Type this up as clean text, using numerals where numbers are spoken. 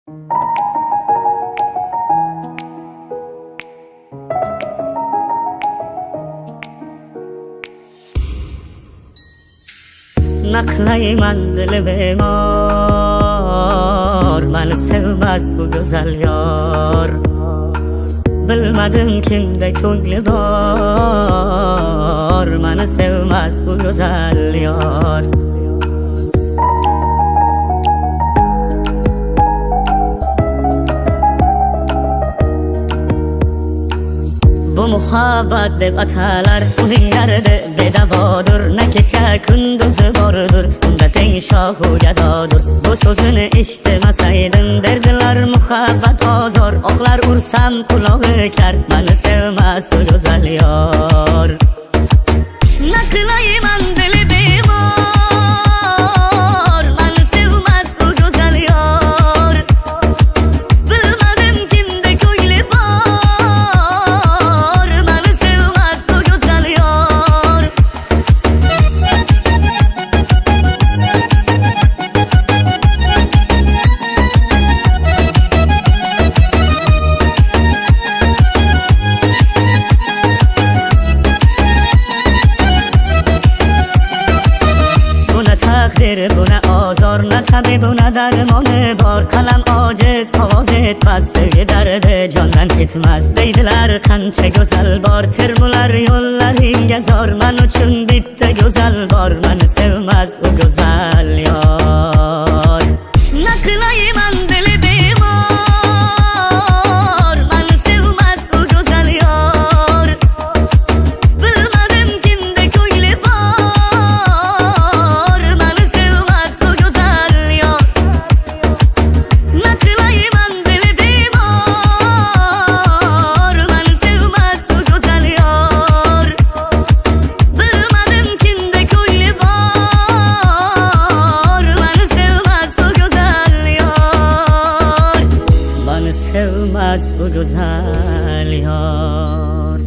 Naqlayman dili bemor, meni sevmez bu güzel yar. Bilmadim kimde ko'ngli bor, meni sevmez bu güzel yar. Bu muhabbat deb atalar, uning yaridi bedavodur. Ne kecha kunduzi bordur, unda teng shohu gadodur. Bu so'zini eshitmasaydim derdilar muhabbat ozor. Oqlar ursam qulog'i kar, meni sevmas u go'zal yor. Naqlayman dili bemor, meni sevmas u go'zal yor. Bilmadim kimda ko'ngli bor, meni sevmas u go'zal yor. Buna takdir, buna azor, ne tabi buna dermoni bor. Qalam ojiz, qog'oz etmez, sevgi dardi jondan ketmez. Deydilar qancha go'zal bor, termular yo'llaringga zor. Men uchun bitta go'zal bor, meni sevmez u go'zal yor. Naqlayman dili bemor, meni sevmez u go'zal yor. Bilmadim kimda ko'ngli bor, meni sevmez u go'zal yor. Naqlayman dili bemor, meni sevmez u go'zal yor. Bilmadim kimda ko'ngli bor, meni sevmez u go'zal yor. Meni sevmez u go'zal yor.